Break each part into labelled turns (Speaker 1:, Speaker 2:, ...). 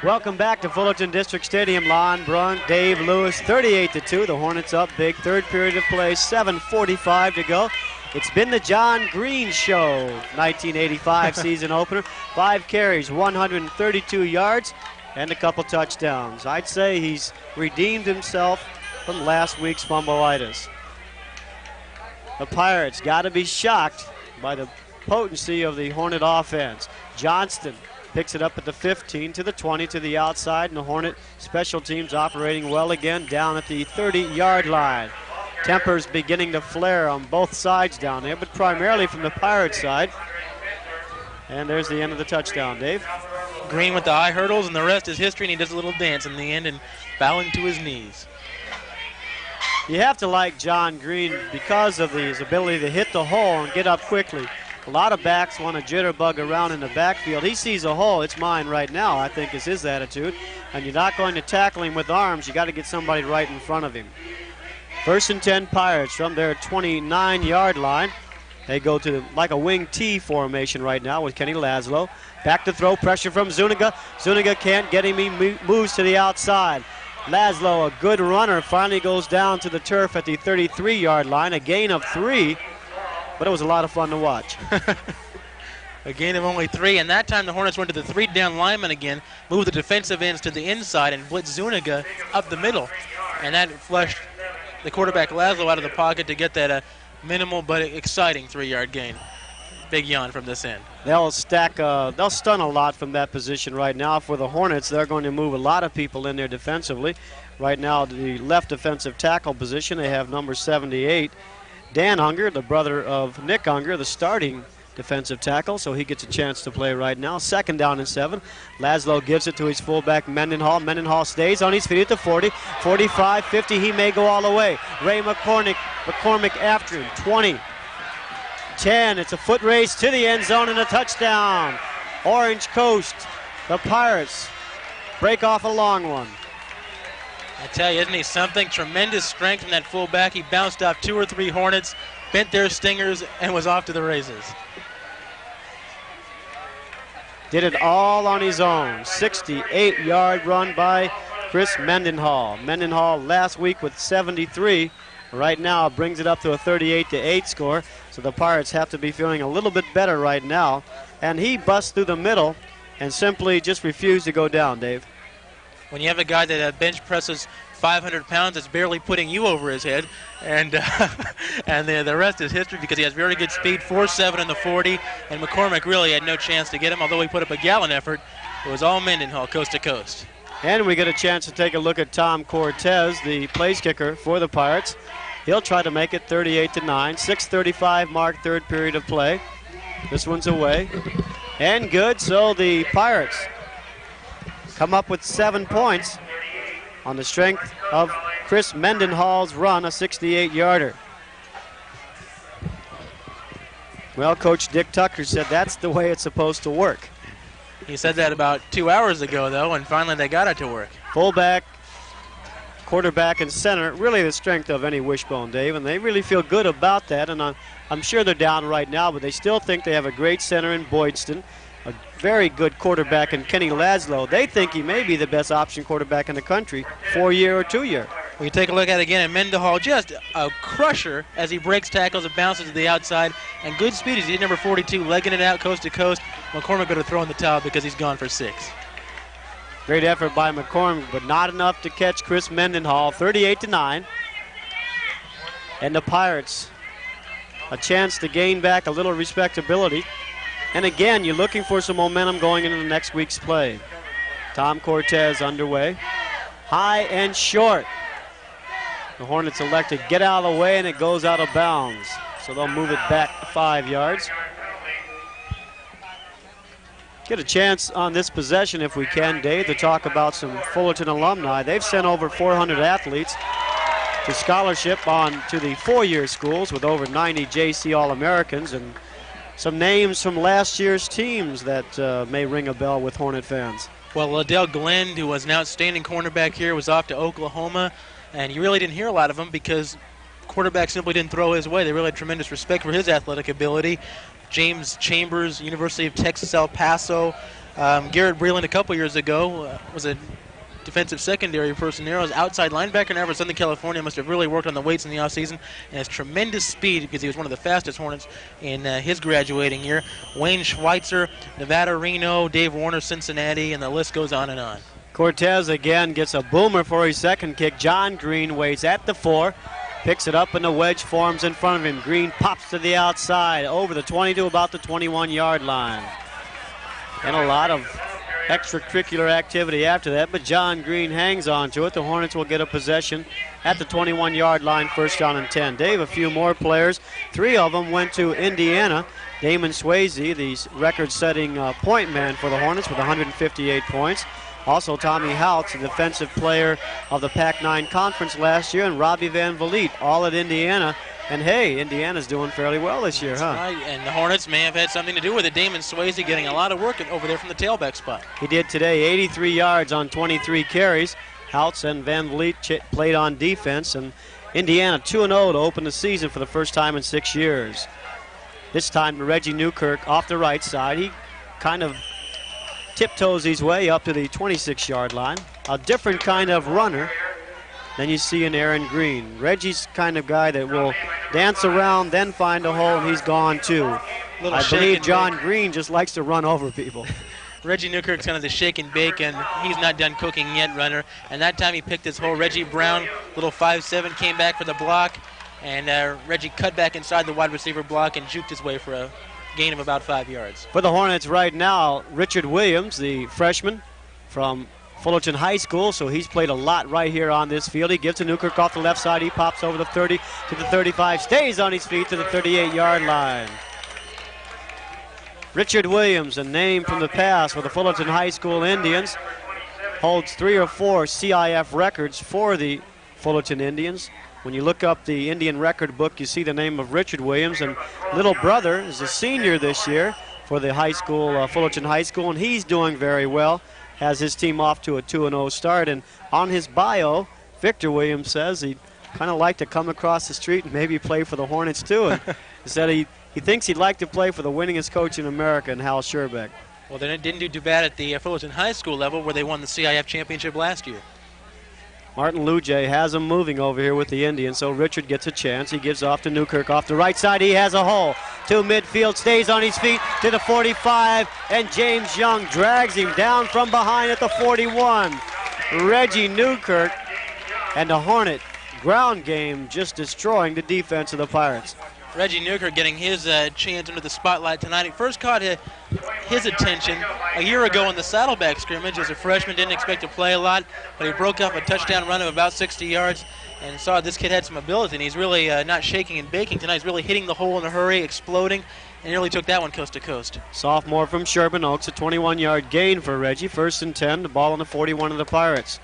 Speaker 1: Welcome back to Fullerton District Stadium. Lon Brunk, Dave Lewis, 38-2. The Hornets up big. Third period of play, 7:45 to go. It's been the John Green Show, 1985 season opener. 5 carries, 132 yards, and a couple touchdowns. I'd say he's redeemed himself from last week's fumbleitis. The Pirates got to be shocked by the potency of the Hornet offense. Johnston picks it up at the 15 to the 20 to the outside, and the Hornet special teams operating well again down at the 30-yard line. Tempers beginning to flare on both sides down there, but primarily from the Pirate side. And there's the end of the touchdown, Dave.
Speaker 2: Green with the high hurdles, and the rest is history, and he does a little dance in the end and bowing to his knees.
Speaker 1: You have to like John Green because of his ability to hit the hole and get up quickly. A lot of backs want to jitterbug around in the backfield. He sees a hole, it's mine right now, I think is his attitude. And you're not going to tackle him with arms. You got to get somebody right in front of him. 1st and 10 Pirates from their 29-yard line. They go to like a wing T formation right now with Kenny Laszlo. Back to throw, pressure from Zuniga. Zuniga can't get him, he moves to the outside. Laszlo, a good runner, finally goes down to the turf at the 33-yard line, a gain of 3. But it was a lot of fun to watch.
Speaker 2: A gain of only 3, and that time the Hornets went to the 3-down lineman again, moved the defensive ends to the inside, and blitzed Zuniga up the middle. And that flushed the quarterback Laszlo out of the pocket to get that minimal but exciting 3-yard gain. Big yawn from this end.
Speaker 1: They'll stun a lot from that position right now. For the Hornets, they're going to move a lot of people in there defensively. Right now, the left defensive tackle position, they have number 78. Dan Unger, the brother of Nick Unger, the starting defensive tackle, so he gets a chance to play right now. 2nd down and 7. Laszlo gives it to his fullback, Mendenhall. Mendenhall stays on his feet at the 40, 45, 50. He may go all the way. Ray McCormick after him. 20, 10. It's a foot race to the end zone and a touchdown. Orange Coast, the Pirates break off a long one.
Speaker 2: I tell you, isn't he something? Tremendous strength from that fullback. He bounced off 2 or 3 Hornets, bent their stingers, and was off to the races.
Speaker 1: Did it all on his own. 68-yard run by Chris Mendenhall. Mendenhall last week with 73. Right now brings it up to a 38-8 score. So the Pirates have to be feeling a little bit better right now. And he busts through the middle and simply just refused to go down, Dave.
Speaker 2: When you have a guy that bench presses 500 pounds, it's barely putting you over his head. And and the rest is history because he has very good speed, 4.7 in the 40. And McCormick really had no chance to get him, although he put up a gallant effort. It was all Mendenhall, coast to coast.
Speaker 1: And we get a chance to take a look at Tom Cortez, the place kicker for the Pirates. He'll try to make it 38-9. 6:35 mark, third period of play. This one's away. And good, so the Pirates come up with 7 points on the strength of Chris Mendenhall's run, a 68-yarder. Well, Coach Dick Tucker said that's the way it's supposed to work.
Speaker 2: He said that about 2 hours ago, though, and finally they got it to work.
Speaker 1: Fullback, quarterback, and center, really the strength of any wishbone, Dave, and they really feel good about that, and I'm sure they're down right now, but they still think they have a great center in Boydston, a very good quarterback in Kenny Laszlo. They think he may be the best option quarterback in the country, 4-year or 2-year.
Speaker 2: We take a look at it again, and Mendenhall just a crusher as he breaks tackles and bounces to the outside, and good speed as he's number 42, legging it out coast to coast. McCormick better throw in the towel because he's gone for 6.
Speaker 1: Great effort by McCormick, but not enough to catch Chris Mendenhall, 38-9. And the Pirates, a chance to gain back a little respectability. And again, you're looking for some momentum going into the next week's play. Tom Cortez underway. High and short. The Hornets elect to get out of the way, and it goes out of bounds. So they'll move it back 5 yards. Get a chance on this possession, if we can, Dave, to talk about some Fullerton alumni. They've sent over 400 athletes to scholarship on to the 4-year schools with over 90 JC All-Americans, and some names from last year's teams that may ring a bell with Hornet fans.
Speaker 2: Well, Liddell Glenn, who was an outstanding cornerback here, was off to Oklahoma, and you really didn't hear a lot of him because quarterback simply didn't throw his way. They really had tremendous respect for his athletic ability. James Chambers, University of Texas El Paso, Garrett Breland a couple years ago was a defensive secondary personnel, is outside linebacker now for Southern California. Must have really worked on the weights in the offseason and has tremendous speed because he was one of the fastest Hornets in his graduating year. Wayne Schweitzer, Nevada, Reno, Dave Warner, Cincinnati, and the list goes on and on.
Speaker 1: Cortez again gets a boomer for his second kick. John Green waits at the 4, picks it up, and the wedge forms in front of him. Green pops to the outside, over the 20 to about the 21-yard line. And a lot of extracurricular activity after that, but John Green hangs on to it. The Hornets will get a possession at the 21-yard line, first down and 10. Dave, a few more players. 3 of them went to Indiana. Damon Swayze, the record-setting point man for the Hornets with 158 points. Also Tommy Houts, the defensive player of the Pac-9 Conference last year, and Robbie Van Vliet, all at Indiana. And hey, Indiana's doing fairly well this year, huh?
Speaker 2: Right, and the Hornets may have had something to do with it. Damon Swayze getting a lot of work over there from the tailback spot.
Speaker 1: He did today, 83 yards on 23 carries. Houts and Van Vliet played on defense, and Indiana 2-0 to open the season for the first time in 6 years. This time to Reggie Newkirk off the right side. He kind of tiptoes his way up to the 26-yard line. A different kind of runner than you see in Aaron Green. Reggie's kind of guy that will dance around, then find a hole, and he's gone too. I believe John Green just likes to run over people.
Speaker 2: Reggie Newkirk's kind of the shake and bake, and he's not done cooking yet runner. And that time he picked his hole. Reggie Brown, little 5'7", came back for the block, and Reggie cut back inside the wide receiver block and juked his way for a gain of about 5 yards.
Speaker 1: For the Hornets right now, Richard Williams, the freshman from Fullerton High School, so he's played a lot right here on this field. He gives to Newkirk off the left side. He pops over the 30 to the 35, stays on his feet to the 38-yard line. Richard Williams, a name from the past for the Fullerton High School Indians, holds 3 or 4 CIF records for the Fullerton Indians. When you look up the Indian record book, you see the name of Richard Williams, and little brother is a senior this year for the high school, Fullerton High School, and he's doing very well. Has his team off to a 2-0 start, and on his bio, Victor Williams says he'd kind of like to come across the street and maybe play for the Hornets too. And he said he thinks he'd like to play for the winningest coach in America, and Hal Scherbeck.
Speaker 2: Well, they didn't do too bad at the Fullerton High School level where they won the CIF championship last year.
Speaker 1: Martin Luje has him moving over here with the Indians, so Richard gets a chance. He gives off to Newkirk off the right side. He has a hole to midfield, stays on his feet to the 45, and James Young drags him down from behind at the 41. Reggie Newkirk and the Hornet ground game just destroying the defense of the Pirates.
Speaker 2: Reggie Newkirk getting his chance under the spotlight tonight. He first caught his attention a year ago in the Saddleback scrimmage as a freshman. Didn't expect to play a lot, but he broke up a touchdown run of about 60 yards and saw this kid had some ability, and he's really not shaking and baking tonight. He's really hitting the hole in a hurry, exploding, and nearly took that one coast to coast. Sophomore
Speaker 1: from Sherman Oaks, a 21-yard gain for Reggie. 1st and 10, the ball on the 41 of the Pirates.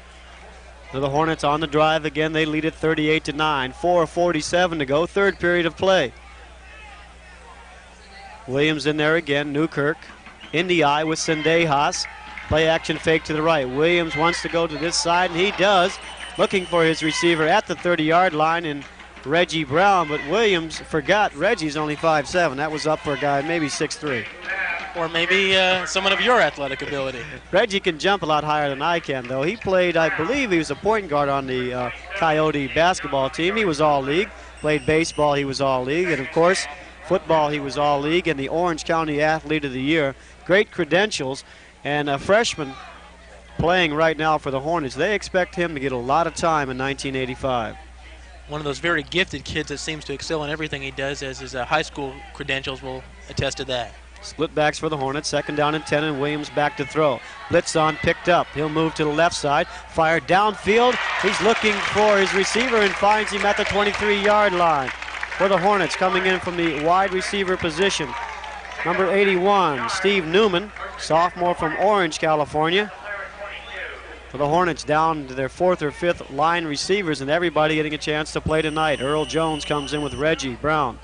Speaker 1: So the Hornets on the drive again. They lead it 38-9. 4:47 to go. 3rd period of play. Williams in there again. Newkirk in the eye with Sendejas. Play action fake to the right. Williams wants to go to this side, and he does. Looking for his receiver at the 30-yard line in Reggie Brown, but Williams forgot Reggie's only 5'7". That was up for a guy maybe 6'3".
Speaker 2: Or maybe someone of your athletic ability.
Speaker 1: Reggie can jump a lot higher than I can, though. He played, I believe he was a point guard on the Coyote basketball team. He was all-league. Played baseball, he was all-league. And, of course, football, he was all-league. And the Orange County Athlete of the Year. Great credentials. And a freshman playing right now for the Hornets. They expect him to get a lot of time in 1985.
Speaker 2: One of those very gifted kids that seems to excel in everything he does, as his high school credentials will attest to that.
Speaker 1: Split backs for the Hornets. 2nd down and 10, and Williams back to throw. Blitz on, picked up. He'll move to the left side. Fired downfield. He's looking for his receiver and finds him at the 23-yard line. For the Hornets, coming in from the wide receiver position, number 81, Steve Newman, sophomore from Orange, California. For the Hornets, down to their 4th or 5th line receivers, and everybody getting a chance to play tonight. Earl Jones comes in with Reggie Brown.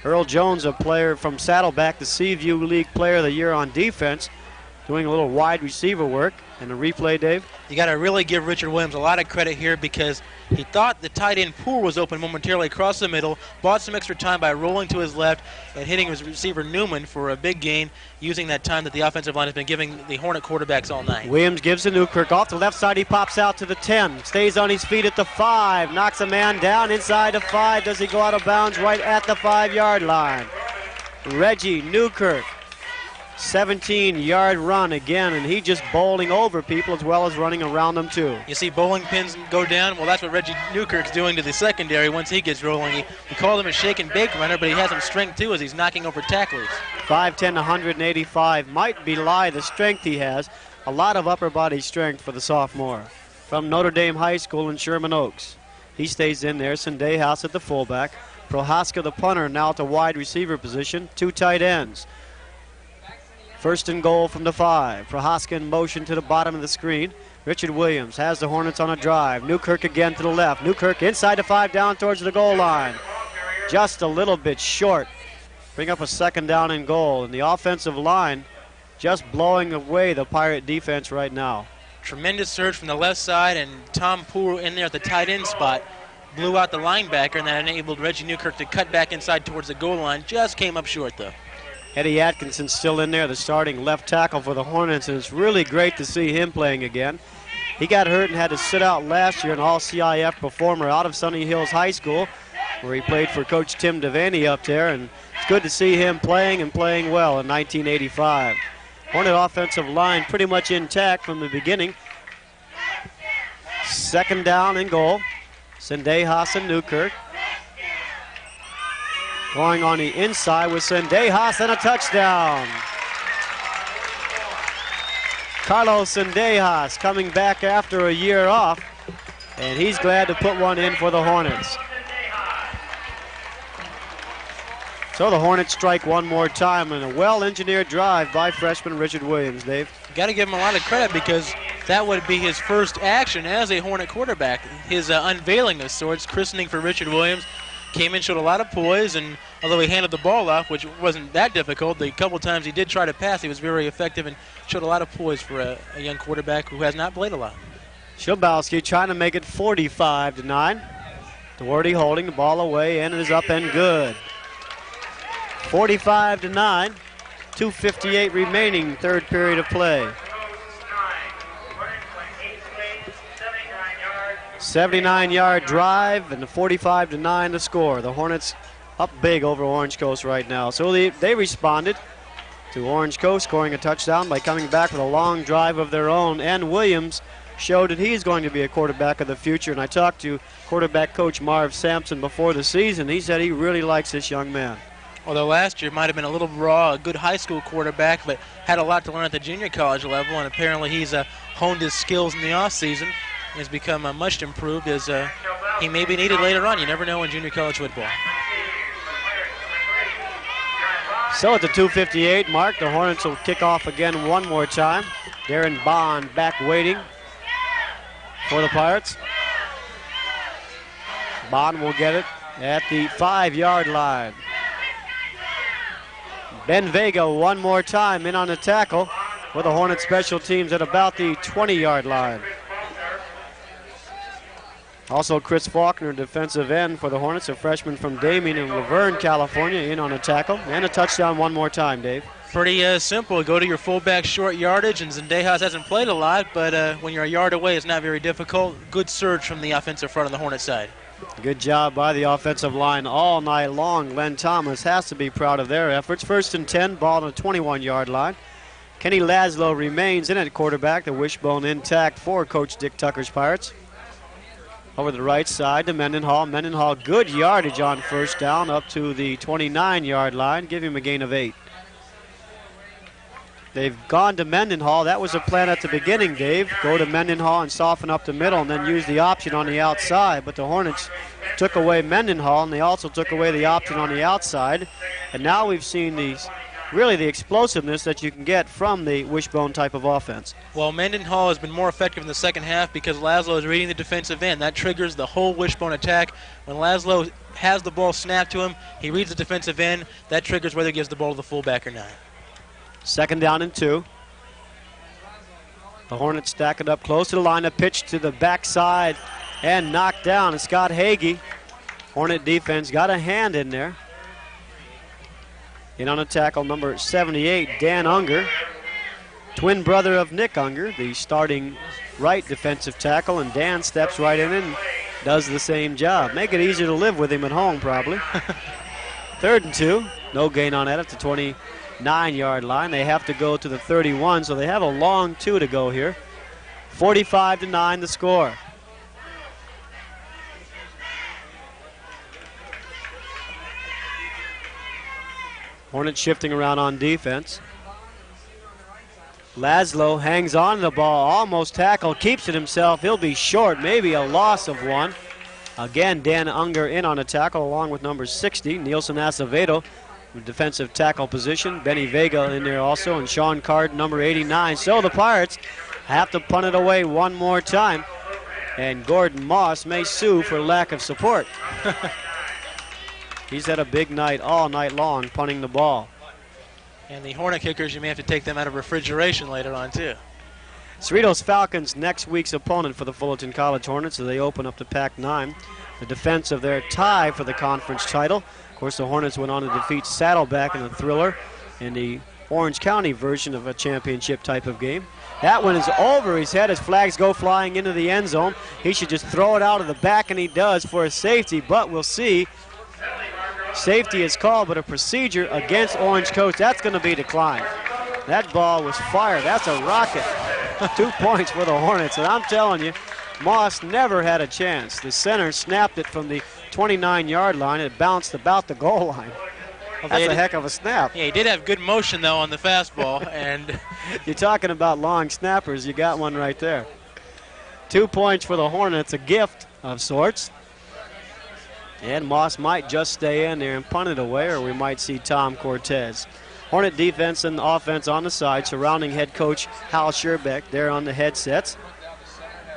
Speaker 1: Earl Jones, a player from Saddleback, the Seaview League Player of the Year on defense. doing a little wide receiver work. And the replay, Dave?
Speaker 2: You got to really give Richard Williams a lot of credit here because he thought the tight end Poole was open momentarily across the middle, bought some extra time by rolling to his left and hitting his receiver Newman for a big gain, using that time that the offensive line has been giving the Hornet quarterbacks all night.
Speaker 1: Williams gives to Newkirk. Off the left side, he pops out to the 10. Stays on his feet at the 5. Knocks a man down inside the 5. Does he go out of bounds right at the 5-yard line? Reggie Newkirk. 17-yard run again, and he just bowling over people as well as running around them too.
Speaker 2: You see bowling pins go down. Well, that's what Reggie Newkirk's doing to the secondary once he gets rolling. We call him a shake and bake runner, but he has some strength too as he's knocking over tacklers.
Speaker 1: 5'10", 185 might belie the strength he has. A lot of upper body strength for the sophomore. From Notre Dame High School in Sherman Oaks. He stays in there. Sendejas at the fullback. Prohaska the punter now at the wide receiver position. 2 tight ends. First and goal from the 5. Prohaska in motion to the bottom of the screen. Richard Williams has the Hornets on a drive. Newkirk again to the left. Newkirk inside the 5 down towards the goal line. Just a little bit short. Bring up a second down and goal. And the offensive line just blowing away the Pirate defense right now.
Speaker 2: Tremendous surge from the left side, and Tom Poole in there at the tight end spot blew out the linebacker, and that enabled Reggie Newkirk to cut back inside towards the goal line. Just came up short though.
Speaker 1: Eddie Atkinson's still in there, the starting left tackle for the Hornets, and it's really great to see him playing again. He got hurt and had to sit out last year, an all-CIF performer out of Sunny Hills High School, where he played for Coach Tim Devaney up there, and it's good to see him playing and playing well in 1985. Hornet offensive line pretty much intact from the beginning. Second down and goal. Sendejas and Newkirk. Going on the inside with Sendejas and a touchdown. Carlos Sendejas coming back after a year off, and he's glad to put one in for the Hornets. So the Hornets strike one more time in a well-engineered drive by freshman Richard Williams, Dave.
Speaker 2: Got to give him a lot of credit because that would be his first action as a Hornet quarterback. His unveiling of sorts, christening for Richard Williams. Came in, showed a lot of poise, and although he handed the ball off, which wasn't that difficult, the couple times he did try to pass, he was very effective and showed a lot of poise for a young quarterback who has not played a lot.
Speaker 1: Schilbowski trying to make it 45-9. Doherty holding the ball away, and it is up and good. 45-9. 2:58 remaining, third period of play. 79-yard drive, and the 45-9 to score. The Hornets up big over Orange Coast right now. So they responded to Orange Coast scoring a touchdown by coming back with a long drive of their own. And Williams showed that he's going to be a quarterback of the future. And I talked to quarterback coach Marv Sampson before the season. He said he really likes this young man.
Speaker 2: Although last year might have been a little raw, a good high school quarterback, but had a lot to learn at the junior college level. And apparently he's honed his skills in the offseason. Has become much improved as he may be needed later on. You never know in junior college football.
Speaker 1: So at the 2:58 mark, the Hornets will kick off again one more time. Darren Bond back waiting for the Pirates. Bond will get it at the 5-yard line. Ben Vega one more time in on the tackle for the Hornets special teams at about the 20-yard line. Also, Chris Faulkner, defensive end for the Hornets, a freshman from Damien in Laverne, California, in on a tackle. And a touchdown one more time, Dave.
Speaker 2: Pretty simple. Go to your fullback short yardage, and Sendejas hasn't played a lot, but when you're a yard away, it's not very difficult. Good surge from the offensive front on the Hornet side.
Speaker 1: Good job by the offensive line all night long. Len Thomas has to be proud of their efforts. First and 10, ball on the 21-yard line. Kenny Laszlo remains in at quarterback, the wishbone intact for Coach Dick Tucker's Pirates. Over the right side to Mendenhall. Mendenhall, good yardage on first down up to the 29-yard line. Give him a gain of 8. They've gone to Mendenhall. That was the plan at the beginning, Dave. Go to Mendenhall and soften up the middle and then use the option on the outside. But the Hornets took away Mendenhall, and they also took away the option on the outside. And now we've seen these really the explosiveness that you can get from the wishbone type of offense.
Speaker 2: Well, Mendenhall has been more effective in the second half because Laszlo is reading the defensive end. That triggers the whole wishbone attack. When Laszlo has the ball snapped to him, he reads the defensive end. That triggers whether he gives the ball to the fullback or not.
Speaker 1: Second down and 2. The Hornets stack it up close to the line. A pitch to the backside and knocked down. And Scott Hagee, Hornet defense, got a hand in there. In on a tackle, number 78, Dan Unger, twin brother of Nick Unger, the starting right defensive tackle, and Dan steps right in and does the same job. Make it easier to live with him at home, probably. 3rd and 2, no gain on that at the 29-yard line. They have to go to the 31, so they have a long 2 to go here. 45-9 the score. Hornets shifting around on defense. Laszlo hangs on to the ball, almost tackled, keeps it himself. He'll be short, maybe a loss of 1. Again, Dan Unger in on a tackle along with number 60, Nielsen Acevedo, defensive tackle position. Benny Vega in there also, and Sean Card, number 89. So the Pirates have to punt it away one more time, and Gordon Moss may sue for lack of support. He's had a big night all night long punting the ball.
Speaker 2: And the Hornet kickers, you may have to take them out of refrigeration later on, too.
Speaker 1: Cerritos Falcons next week's opponent for the Fullerton College Hornets as they open up the Pac-9. The defense of their tie for the conference title. Of course, the Hornets went on to defeat Saddleback in the thriller in the Orange County version of a championship type of game. That one is over his head as flags go flying into the end zone. He should just throw it out of the back, and he does for a safety, but we'll see. Safety is called, but a procedure against Orange Coast, that's going to be declined. That ball was fired. That's a rocket. 2 points for the Hornets, and I'm telling you, Moss never had a chance. The center snapped it from the 29-yard line. It bounced about the goal line. Well, that's a heck of a snap.
Speaker 2: Yeah, he did have good motion, though, on the fastball. And
Speaker 1: you're talking about long snappers. You got one right there. 2 points for the Hornets, a gift of sorts. And Moss might just stay in there and punt it away, or we might see Tom Cortez. Hornet defense and offense on the side, surrounding head coach Hal Scherbeck there on the headsets.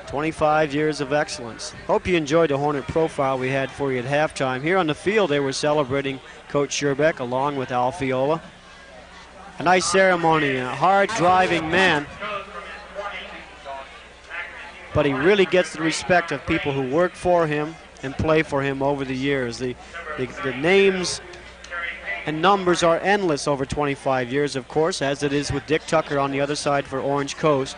Speaker 1: 25 years of excellence. Hope you enjoyed the Hornet profile we had for you at halftime. Here on the field, they were celebrating Coach Scherbeck along with Al Fiola. A nice ceremony, a hard-driving man. But he really gets the respect of people who work for him and play for him over the years. The names and numbers are endless over 25 years, of course, as it is with Dick Tucker on the other side for Orange Coast.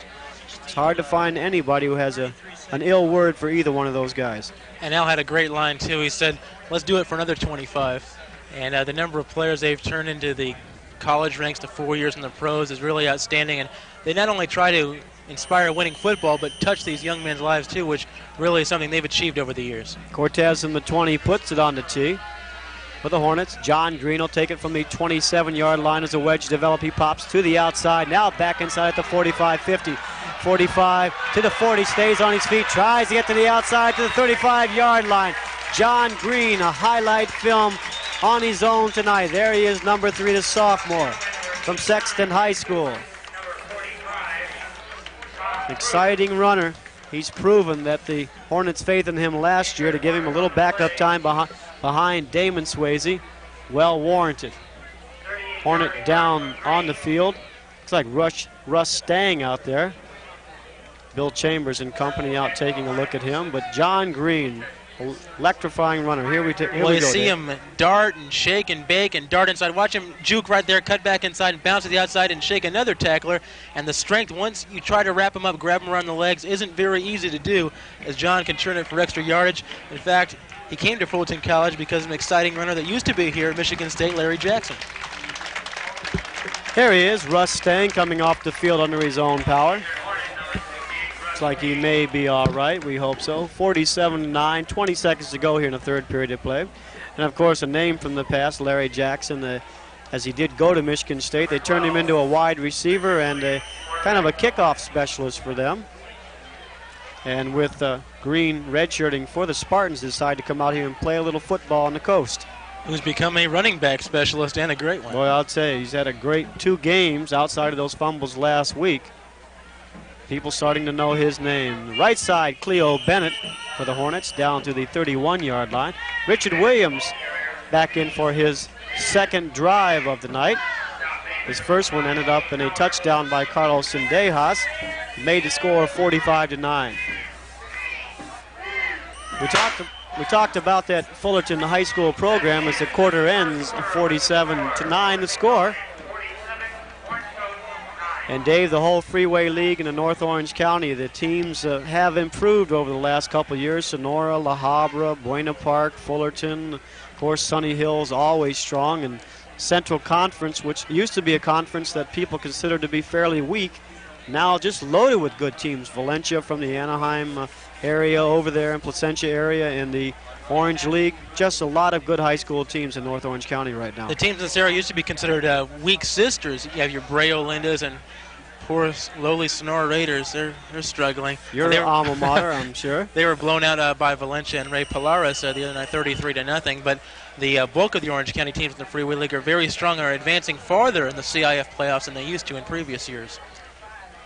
Speaker 1: It's hard to find anybody who has an ill word for either one of those guys.
Speaker 2: And Al had a great line, too. He said, let's do it for another 25. And the number of players they've turned into the college ranks to 4 years in the pros is really outstanding. And they not only try to inspire winning football, but touch these young men's lives, too, which really is something they've achieved over the years.
Speaker 1: Cortez in the 20 puts it on the tee for the Hornets. John Green will take it from the 27-yard line as a wedge develop. He pops to the outside, now back inside at the 45-50. 45 to the 40, stays on his feet, tries to get to the outside to the 35-yard line. John Green, a highlight film on his own tonight. There he is, number 3, the sophomore from Sexton High School. Exciting runner. He's proven that the Hornets' faith in him last year to give him a little backup time behind Damon Swayze, well warranted. Hornet down on the field. Looks like Russ Stang out there. Bill Chambers and company out taking a look at him, but John Green, electrifying runner. Here we go.
Speaker 2: You see him dart and shake and bake and dart inside. Watch him juke right there, cut back inside and bounce to the outside and shake another tackler. And the strength, once you try to wrap him up, grab him around the legs, isn't very easy to do, as John can turn it for extra yardage. In fact, he came to Fullerton College because of an exciting runner that used to be here at Michigan State, Larry Jackson.
Speaker 1: Here he is, Russ Stang, coming off the field under his own power. Looks like he may be all right. We hope so. 47-9, 20 seconds to go here in the third period of play. And, of course, a name from the past, Larry Jackson, as he did go to Michigan State. They turned him into a wide receiver and kind of a kickoff specialist for them. And with Green redshirting for the Spartans, decided to come out here and play a little football on the coast.
Speaker 2: Who's become a running back specialist and a great one.
Speaker 1: Boy, I'll tell you, he's had a great 2 games outside of those fumbles last week. People starting to know his name. Right side, Cleo Bennett for the Hornets, down to the 31-yard line. Richard Williams back in for his second drive of the night. His first one ended up in a touchdown by Carlos Sendejas. Made the score 45-9. We talked about that Fullerton high school program as the quarter ends 47-9 the score. And Dave, the whole Freeway League in the North Orange County, the teams have improved over the last couple of years. Sonora, La Habra, Buena Park, Fullerton, of course Sunny Hill's always strong, and Central Conference, which used to be a conference that people considered to be fairly weak, now just loaded with good teams. Valencia from the Anaheim area over there in Placentia area in the Orange League. Just a lot of good high school teams in North Orange County right now.
Speaker 2: The teams in Sarah used to be considered weak sisters. You have your Brea Lindas and poor lowly Sonora Raiders. They're struggling.
Speaker 1: Your alma mater, I'm sure.
Speaker 2: They were blown out by Valencia and Ray Pilares the other night, 33-0. But the bulk of the Orange County teams in the Freeway League are very strong and are advancing farther in the CIF playoffs than they used to in previous years.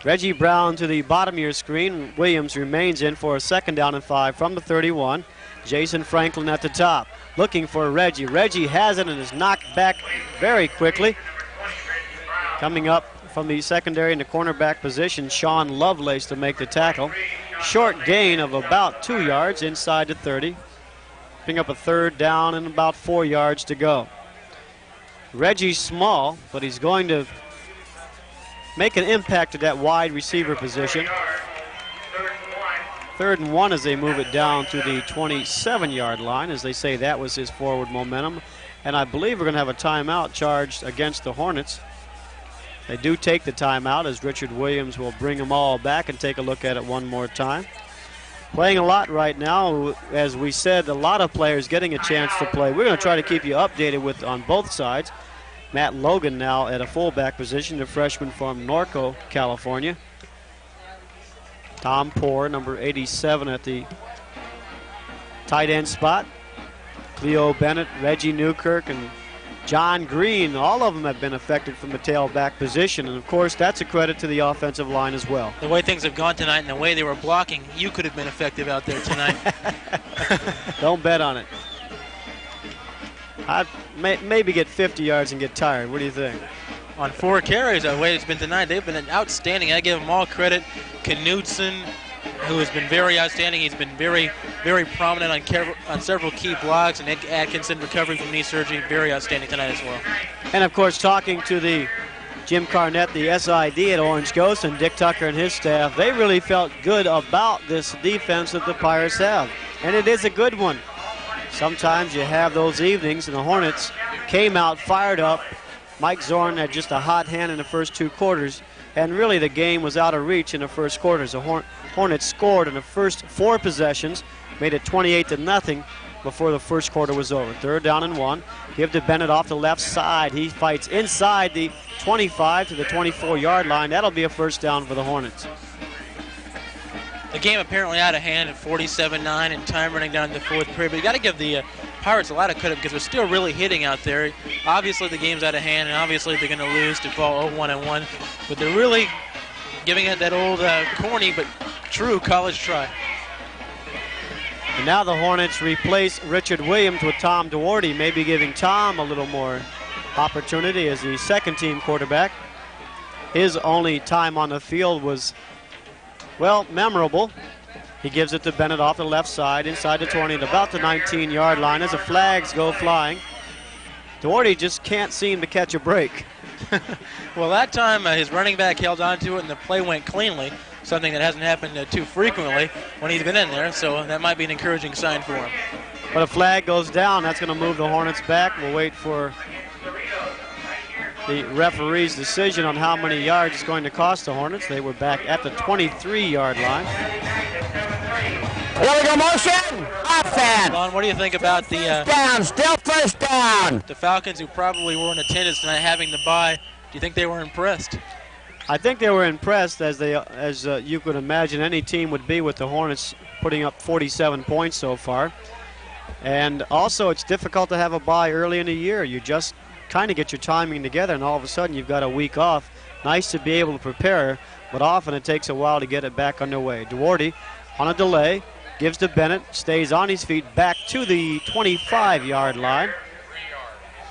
Speaker 1: Reggie Brown to the bottom of your screen. Williams remains in for a 2nd down and 5 from the 31. Jason Franklin at the top, looking for Reggie. Reggie has it and is knocked back very quickly. Coming up from the secondary in the cornerback position, Sean Lovelace to make the tackle. Short gain of about 2 yards inside the 30. Picking up a 3rd down and about 4 yards to go. Reggie's small, but he's going to make an impact at that wide receiver position. 3rd and 1 as they move it down to the 27-yard line. As they say, that was his forward momentum. And I believe we're going to have a timeout charged against the Hornets. They do take the timeout as Richard Williams will bring them all back and take a look at it one more time. Playing a lot right now. As we said, a lot of players getting a chance to play. We're going to try to keep you updated with on both sides. Matt Logan now at a fullback position, the freshman from Norco, California. Tom Poore, number 87 at the tight end spot. Cleo Bennett, Reggie Newkirk, and John Green, all of them have been affected from the tailback position. And, of course, that's a credit to the offensive line as well.
Speaker 2: The way things have gone tonight and the way they were blocking, you could have been effective out there tonight.
Speaker 1: Don't bet on it. I'd maybe get 50 yards and get tired. What do you think?
Speaker 2: On 4 carries, the way it's been tonight, they've been outstanding. I give them all credit. Knudsen, who has been very outstanding. He's been very, very prominent on several key blocks. And Ed Atkinson, recovery from knee surgery, very outstanding tonight as well.
Speaker 1: And, of course, talking to the Jim Carnett, the SID at Orange Ghost, and Dick Tucker and his staff, they really felt good about this defense that the Pirates have. And it is a good one. Sometimes you have those evenings, and the Hornets came out fired up. Mike Zorn had just a hot hand in the first 2 quarters, and really the game was out of reach in the first quarters. The Hornets scored in the first 4 possessions, made it 28-0 before the first quarter was over. 3rd down and 1. Give to Bennett off the left side. He fights inside the 25 to the 24-yard line. That'll be a 1st down for the Hornets.
Speaker 2: The game apparently out of hand at 47-9 and time running down the 4th period. But you got to give the Pirates a lot of credit because they're still really hitting out there. Obviously the game's out of hand, and obviously they're going to lose to fall 0-1-1. But they're really giving it that old corny but true college try.
Speaker 1: And now the Hornets replace Richard Williams with Tom Duarte, maybe giving Tom a little more opportunity as the 2nd-team quarterback. His only time on the field was, well, memorable. He gives it to Bennett off the left side, inside the 20, at about the 19-yard line as the flags go flying. Duarte just can't seem to catch a break.
Speaker 2: Well, that time his running back held on to it and the play went cleanly, something that hasn't happened too frequently when he's been in there, so that might be an encouraging sign for him.
Speaker 1: But a flag goes down. That's going to move the Hornets back. We'll wait for the referee's decision on how many yards it's going to cost the Hornets. They were back at the 23-yard line.
Speaker 3: Illegal motion, offense.
Speaker 2: Lon, what do you think about the
Speaker 3: down, still 1st down.
Speaker 2: The Falcons, who probably were in attendance tonight having the bye? Do you think they were impressed?
Speaker 1: I think they were impressed, as you could imagine any team would be, with the Hornets putting up 47 points so far. And also, it's difficult to have a bye early in the year. You just kind of get your timing together, and all of a sudden you've got a week off. Nice to be able to prepare, but often it takes a while to get it back underway. Duarte on a delay, gives to Bennett, stays on his feet back to the 25-yard line.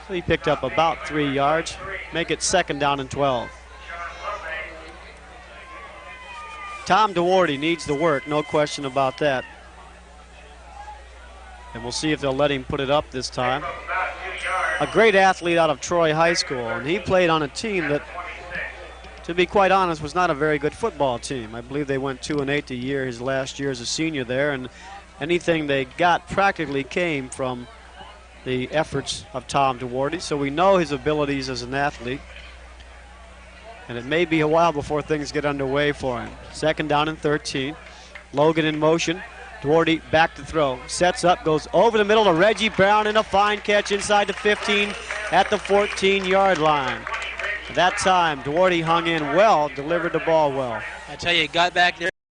Speaker 1: So he picked up about 3 yards. Make it 2nd down and 12. Tom Duarte needs the work, no question about that. And we'll see if they'll let him put it up this time. A great athlete out of Troy High School, and he played on a team that, to be quite honest, was not a very good football team. I believe they went 2-8 the year, his last year as a senior there, and anything they got practically came from the efforts of Tom Duarte. So we know his abilities as an athlete, and it may be a while before things get underway for him. 2nd down and 13. Logan in motion. Duarte back to throw. Sets up, goes over the middle to Reggie Brown, and a fine catch inside the 15 at the 14-yard line. That time, Duarte hung in well, delivered the ball well.
Speaker 2: I tell you, got back there.